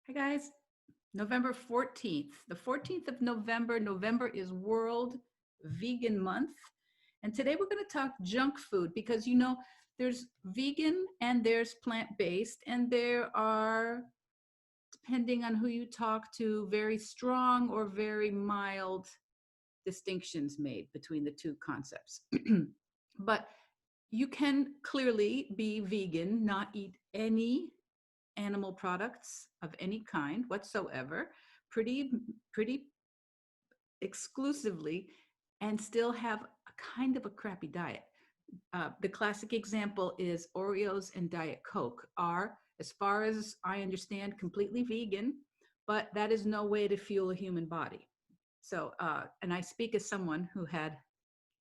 Hi guys, November 14th. The 14th of November. November is World Vegan Month. And today we're going to talk junk food because there's vegan and there's plant-based, and there are, depending on who you talk to, very strong or very mild distinctions made between the two concepts. But you can clearly be vegan, not eat any animal products of any kind whatsoever, pretty pretty exclusively, and still have a kind of a crappy diet. The classic example is Oreos and Diet Coke are, as far as I understand, completely vegan, but that is no way to fuel a human body. So, and I speak as someone who had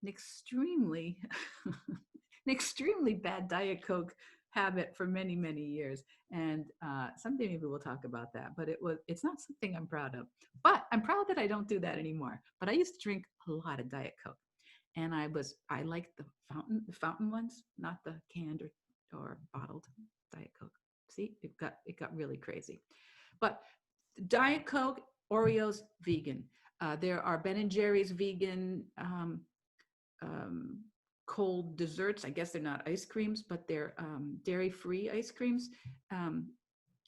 an extremely an extremely bad Diet Coke habit for many, many years. And someday maybe we'll talk about that. But it's not something I'm proud of. But I'm proud that I don't do that anymore. But I used to drink a lot of Diet Coke. And I liked the fountain ones, not the canned or bottled Diet Coke. See, it got really crazy. But Diet Coke, Oreos, vegan. There are Ben and Jerry's vegan um, cold desserts. I guess they're not ice creams, but they're dairy-free ice creams. Um,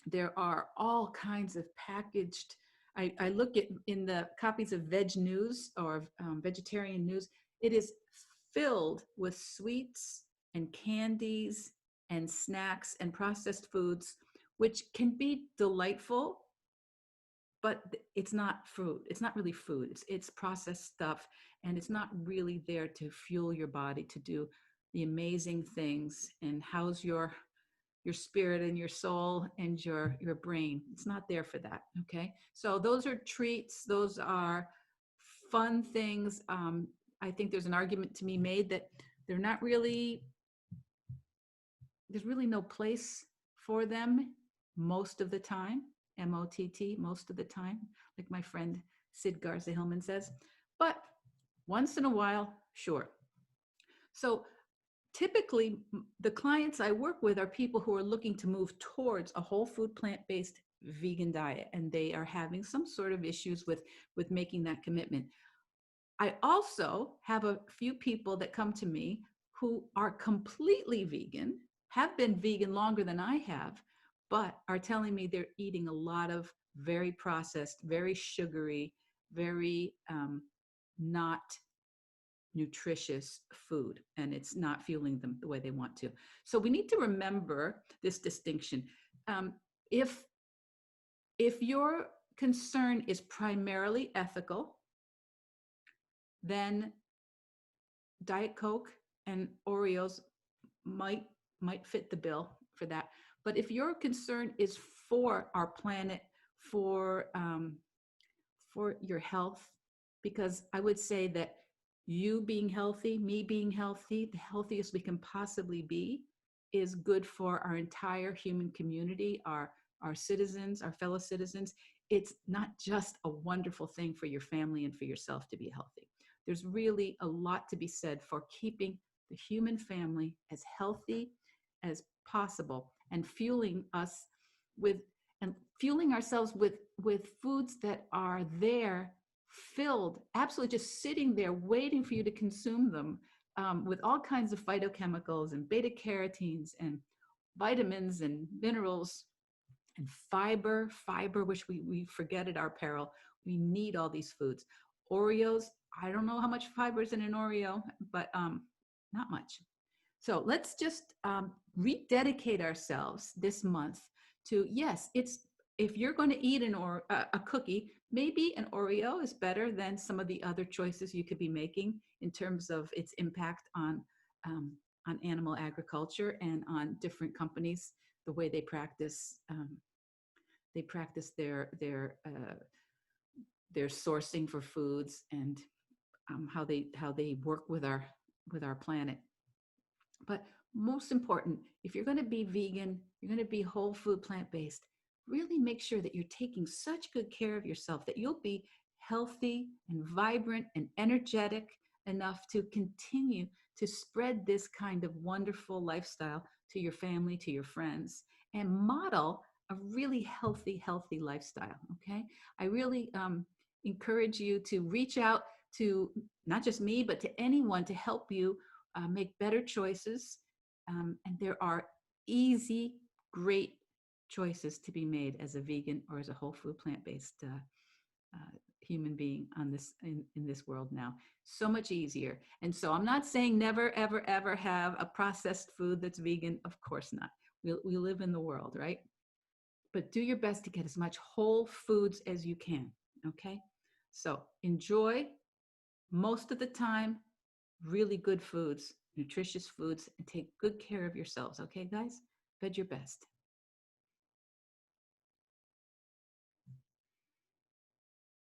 there are all kinds of packaged. I look at in the copies of Veg News or Vegetarian News. It is filled with sweets and candies and snacks and processed foods, which can be delightful, but it's not food. It's not really food. It's processed stuff, and it's not really there to fuel your body to do the amazing things and house your spirit and your soul and your brain. It's not there for that. Okay, so those are treats. Those are fun things. I think there's an argument to be made that they're not really. There's really no place for them most of the time. MOTT, most of the time, like my friend Sid Garza Hillman says. But once in a while, sure. So typically, the clients I work with are people who are looking to move towards a whole food, plant-based vegan diet, and they are having some sort of issues with making that commitment. I also have a few people that come to me who are completely vegan, have been vegan longer than I have, but are telling me they're eating a lot of very processed, very sugary, very not nutritious food, and it's not fueling them the way they want to. So we need to remember this distinction. Um, if if your concern is primarily ethical, then Diet Coke and Oreos might might fit the bill for that. But if your concern is for our planet, for your health, because I would say that you being healthy, me being healthy, the healthiest we can possibly be, is good for our entire human community, our citizens, our fellow citizens. It's not just a wonderful thing for your family and for yourself to be healthy. There's really a lot to be said for keeping the human family as healthy as possible and fueling us with and fueling ourselves with foods that are there, filled, absolutely just sitting there waiting for you to consume them, with all kinds of phytochemicals and beta carotenes and vitamins and minerals and fiber, which we forget at our peril. We need all these foods. Oreos, I don't know how much fiber is in an Oreo, but not much. So let's just rededicate ourselves this month to, yes, it's, if you're going to eat a cookie, maybe an Oreo is better than some of the other choices you could be making in terms of its impact on animal agriculture and on different companies, the way they practice their sourcing for foods, and how they work with our planet. But most important, if you're going to be vegan, you're going to be whole food, plant-based, really make sure that you're taking such good care of yourself that you'll be healthy and vibrant and energetic enough to continue to spread this kind of wonderful lifestyle to your family, to your friends, and model a really healthy lifestyle. Okay. I really encourage you to reach out to not just me, but to anyone to help you make better choices. And there are easy, great choices to be made as a vegan or as a whole food plant-based human being on this in this world now. So much easier. And so I'm not saying never ever ever have a processed food that's vegan. Of course not. We live in the world, right? But do your best to get as much whole foods as you can. Okay. So enjoy most of the time really good foods, nutritious foods, and take good care of yourselves. Okay, guys? Bed your best.